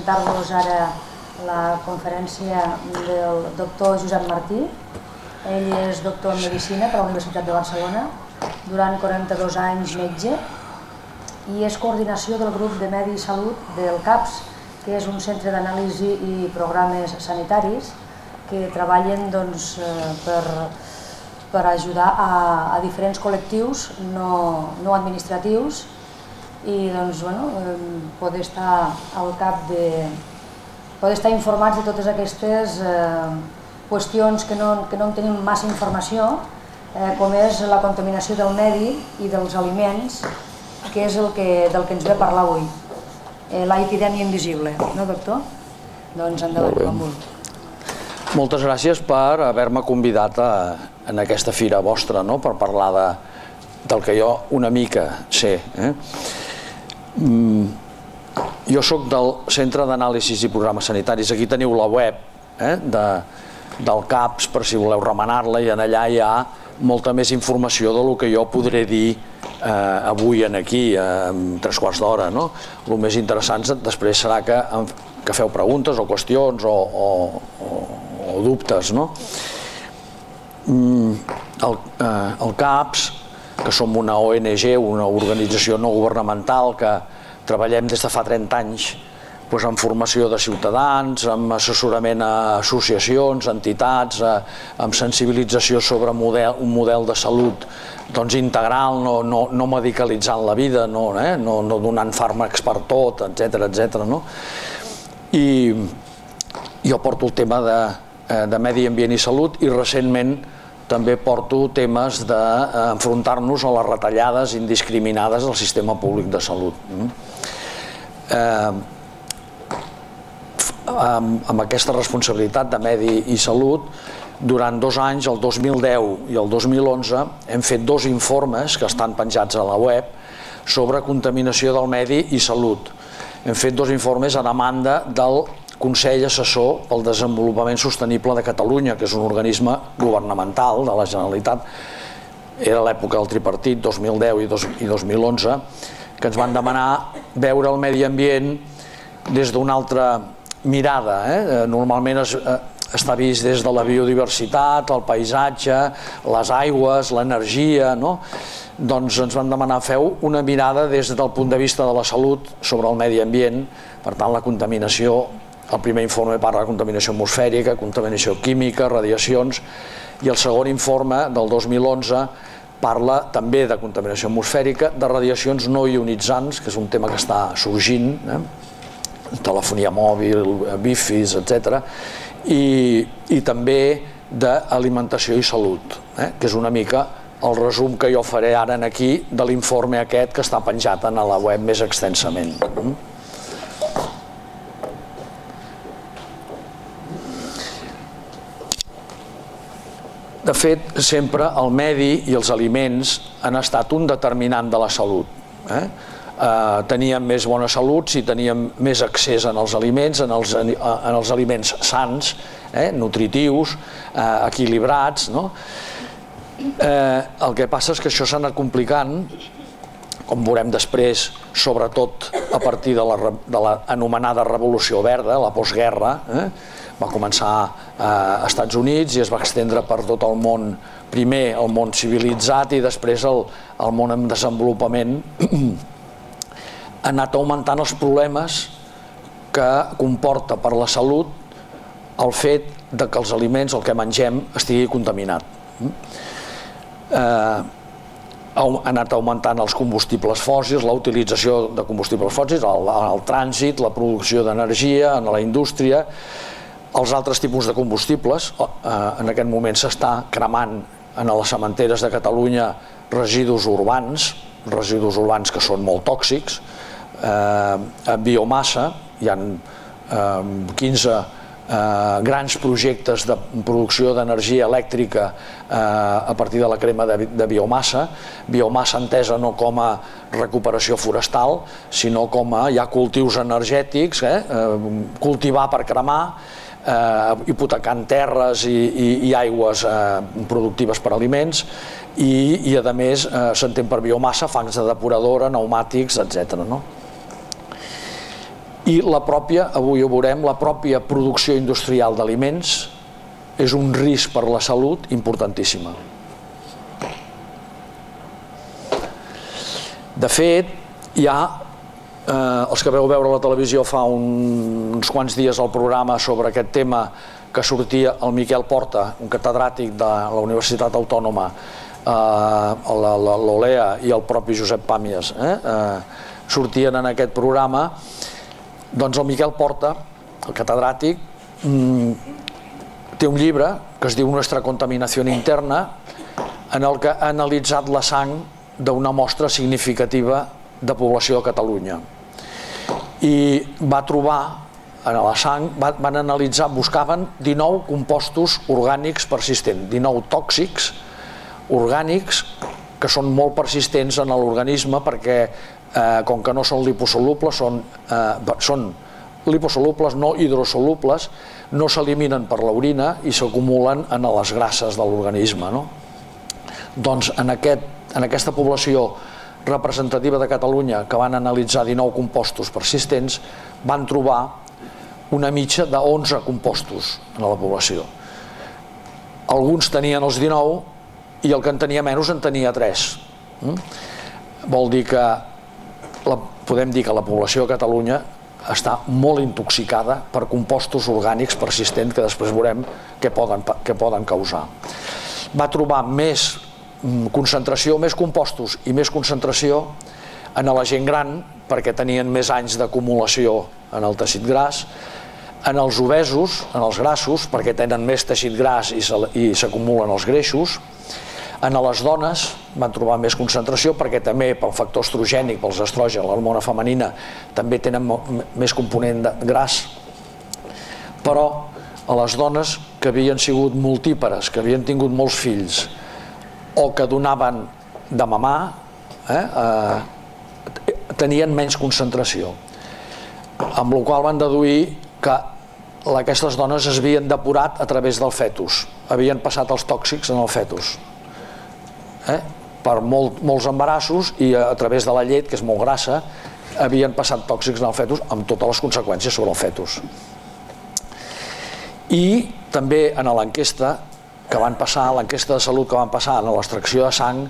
presentar-vos ara la conferència del doctor Josep Martí. Ell és doctor en Medicina per la Universitat de Barcelona, durant 42 anys metge, i és coordinació del grup de Medi i Salut del CAPS, que és un centre d'anàlisi i programes sanitaris que treballen per ajudar a diferents col·lectius no administratius i poder estar al cap de... poder estar informats de totes aquestes qüestions que no en tenim massa informació, com és la contaminació del medi i dels aliments, que és del que ens ve a parlar avui. L'epidèmia invisible, no, doctor? Doncs endavant, quan vulgui. Moltes gràcies per haver-me convidat en aquesta fira vostra per parlar del que jo una mica sé. Jo soc del Centre d'Anàlisis i Programes Sanitaris. Aquí teniu la web del CAPS per si voleu remenar-la, i en allà hi ha molta més informació del que jo podré dir avui aquí, en 3/4 d'hora. El més interessant després serà que feu preguntes o qüestions o dubtes. El CAPS, que som una ONG, una organització no governamental que treballem des de fa 30 anys en formació de ciutadans, amb assessorament a associacions, entitats, amb sensibilització sobre un model de salut integral, no medicalitzant la vida, no donant fàrmacs per tot, etc. I jo porto el tema de medi ambient i salut, i recentment també porto temes d'enfrontar-nos a les retallades indiscriminades del sistema públic de salut. Amb aquesta responsabilitat de medi i salut, durant 2 anys, el 2010 i el 2011, hem fet 2 informes que estan penjats a la web sobre contaminació del medi i salut. Hem fet 2 informes a demanda del Consell Assessor pel Desenvolupament Sostenible de Catalunya, que és un organisme governamental de la Generalitat. Era l'època del tripartit, 2010 i 2011, que ens van demanar veure el medi ambient des d'una altra mirada. Normalment està vist des de la biodiversitat, el paisatge, les aigües, l'energia. Doncs ens van demanar feu una mirada des del punt de vista de la salut sobre el medi ambient. Per tant, la contaminació, el primer informe parla de contaminació atmosfèrica, contaminació química, radiacions, i el segon informe, del 2011, parla també de contaminació atmosfèrica, de radiacions no ionitzants, que és un tema que està sorgint, telefonia mòbil, bifis, etc. I també d'alimentació i salut, que és una mica el resum que jo faré ara aquí de l'informe aquest que està penjat a la web més extensament. De fet, sempre el medi i els aliments han estat un determinant de la salut. Teníem més bona salut si teníem més accés en els aliments, en els aliments sans, nutritius, equilibrats. El que passa és que això s'ha anat complicant, com veurem després, sobretot a partir de l'anomenada Revolució Verda, la postguerra. Va començar als Estats Units i es va estendre per tot el món, primer el món civilitzat i després el món en desenvolupament. Ha anat augmentant els problemes que comporta per la salut el fet que els aliments, el que mengem, estigui contaminat. Ha anat augmentant els combustibles fòssils, la utilització de combustibles fòssils, el trànsit, la producció d'energia en la indústria, els altres tipus de combustibles. En aquest moment s'està cremant en les cementeres de Catalunya residus urbans que són molt tòxics, biomassa. Hi ha 15 grans projectes de producció d'energia elèctrica a partir de la crema de biomassa, entesa no com a recuperació forestal, sinó com a cultius energètics, cultivar per cremar, hipotecant terres i aigües productives per aliments, i a més s'entén per biomassa fangs de depuradora, pneumàtics, etc. I la pròpia, avui ho veurem, la pròpia producció industrial d'aliments és un risc per la salut importantíssima. De fet, hi ha, els que veu veure la televisió fa uns quants dies el programa sobre aquest tema, que sortia el Miquel Porta, un catedràtic de la Universitat Autònoma, l'Olea i el propi Josep Pàmies, sortien en aquest programa. Doncs el Miquel Porta, el catedràtic, té un llibre que es diu Nuestra contaminació interna, en el que ha analitzat la sang d'una mostra significativa de població a Catalunya. I va trobar, en la sang, van analitzar, buscaven 19 compostos orgànics persistents, 19 tòxics orgànics que són molt persistents en l'organisme perquè, com que no són liposolubles, són liposolubles, no hidrosolubles, no s'eliminen per l'orina i s'acumulen en les grasses de l'organisme. Doncs en aquesta població representativa de Catalunya, que van analitzar 19 compostos persistents, van trobar una mitja de 11 compostos en la població. Alguns tenien els 19 i el que en tenia menys en tenia 3. Vol dir que podem dir que la població de Catalunya està molt intoxicada per compostos orgànics persistents que després veurem què poden causar. Va trobar més concentració, més compostos i més concentració en la gent gran perquè tenien més anys d'acumulació en el teixit gras, en els obesos, en els grassos, perquè tenen més teixit gras i s'acumulen els greixos. En les dones van trobar més concentració perquè també pel factor estrogènic, pels estrògens, l'hormona femenina, també tenen més component de gras. Però a les dones que havien sigut multípares, que havien tingut molts fills o que donaven de mamar, tenien menys concentració. Amb la qual van deduir que aquestes dones es havien depurat a través del fetus, havien passat els tòxics en el fetus. Per molts embarassos i a través de la llet, que és molt grassa, havien passat tòxics en el fetus amb totes les conseqüències sobre el fetus. I també en l'enquesta que van passar, l'enquesta de salut que van passar en l'extracció de sang,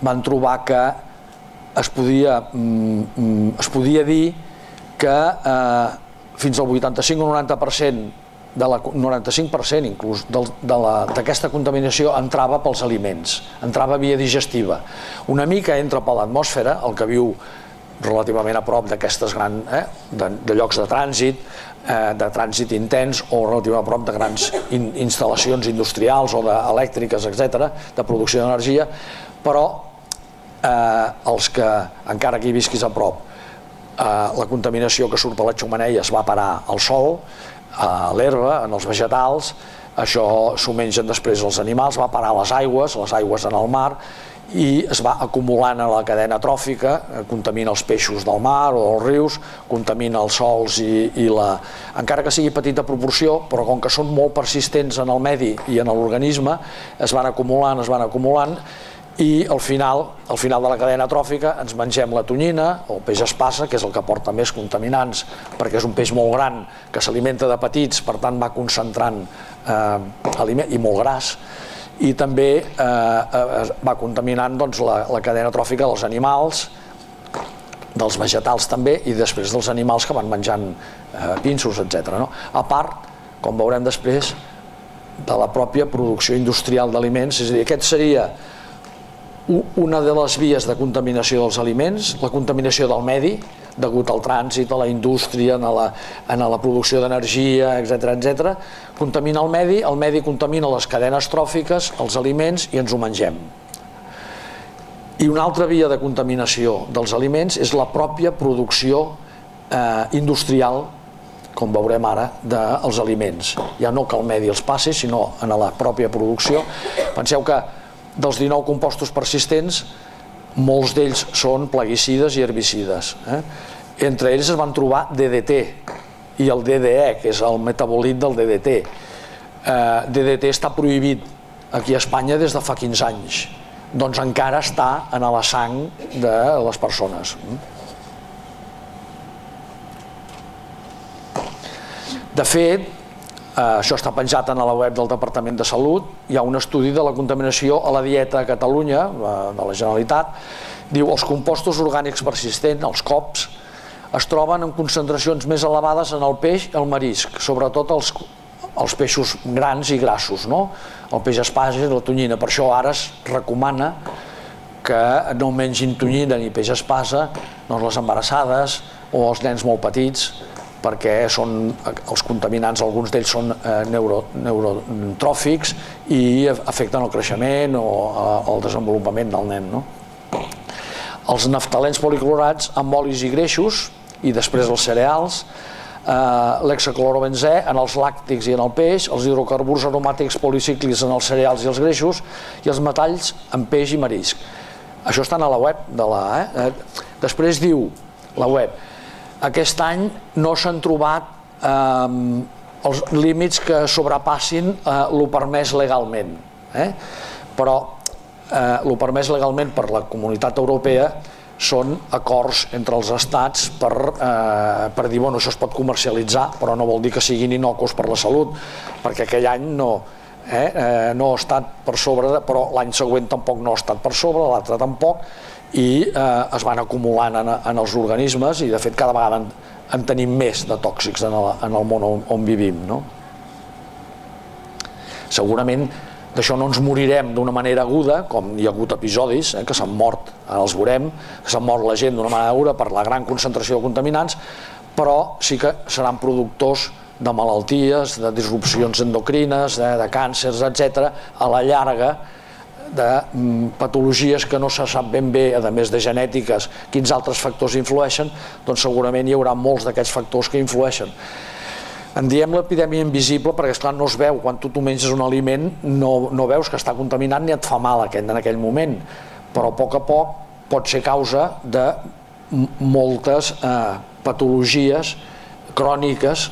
van trobar que es podia dir que fins al 85 o 90% 95% inclús d'aquesta contaminació entrava pels aliments, entrava via digestiva. Una mica entra per l'atmosfera, el que viu relativament a prop d'aquestes grans, de llocs de trànsit intens o relativament a prop de grans instal·lacions industrials o elèctriques, etc., de producció d'energia, però els que, encara que hi visquis a prop, la contaminació que surt a la xemeneia es va parar al sol, a l'herba, en els vegetals, això s'ho mengen després els animals, va parar a les aigües en el mar, i es va acumulant a la cadena tròfica, contamina els peixos del mar o dels rius, contamina els sòls encara que sigui petita proporció, però com que són molt persistents en el medi i en l'organisme, es van acumulant, i al final de la cadena tròfica ens mengem la tonyina, el peix espasa, que és el que porta més contaminants, perquè és un peix molt gran que s'alimenta de petits, per tant va concentrant aliment i molt gras, i també va contaminant la cadena tròfica dels animals, dels vegetals també, i després dels animals que van menjant pinsos, etc. A part, com veurem després, de la pròpia producció industrial d'aliments, és a dir, aquest seria una de les vies de contaminació dels aliments, la contaminació del medi, degut al trànsit, a la indústria, a la producció d'energia, etc. Contamina el medi contamina les cadenes tròfiques, els aliments, i ens ho mengem. I una altra via de contaminació dels aliments és la pròpia producció industrial, com veurem ara, dels aliments. Ja no que el medi els passi, sinó en la pròpia producció. Penseu que dels 19 compostos persistents, molts d'ells són plaguicides i herbicides. Entre ells es van trobar DDT i el DDE, que és el metabolit del DDT. DDT està prohibit aquí a Espanya des de fa 15 anys. Doncs encara està en la sang de les persones. De fet, això està penjat a la web del Departament de Salut, hi ha un estudi de la contaminació a la dieta a Catalunya, de la Generalitat, diu els compostos orgànics persistents, els COPs, es troben en concentracions més elevades en el peix i el marisc, sobretot els peixos grans i grassos, el peix espasa i la tonyina. Per això ara es recomana que no mengin tonyina ni peix espasa les embarassades o els nens molt petits, perquè els contaminants, alguns d'ells són neurotròfics i afecten el creixement o el desenvolupament del nen. Els naftalens policlorats amb olis i greixos, i després els cereals, l'hexaclorobenzè en els làctics i en el peix, els hidrocarburs aromàtics policíclics en els cereals i els greixos, i els metalls en peix i marisc. Això està a la web de la... Després diu la web: aquest any no s'han trobat els límits que sobrepassin el permès legalment, però el permès legalment per la Comunitat Europea són acords entre els estats per dir, bueno, això es pot comercialitzar, però no vol dir que siguin innocus per la salut, perquè aquell any no ha estat per sobre, però l'any següent tampoc no ha estat per sobre, l'altre tampoc, i es van acumulant en els organismes i de fet cada vegada en tenim més de tòxics en el món on vivim. Segurament d'això no ens morirem d'una manera aguda, com hi ha hagut episodis que s'han mort, ara els veurem, que s'han mort la gent d'una manera aguda per la gran concentració de contaminants, però sí que seran productors de malalties, de disrupcions endocrines, de càncers, etc., a la llarga, de patologies que no se sap ben bé, a més de genètiques, quins altres factors influeixen, doncs segurament hi haurà molts d'aquests factors que influeixen. En diem l'epidèmia invisible perquè, esclar, no es veu. Quan tu menges un aliment no veus que està contaminat ni et fa mal en aquell moment, però a poc pot ser causa de moltes patologies cròniques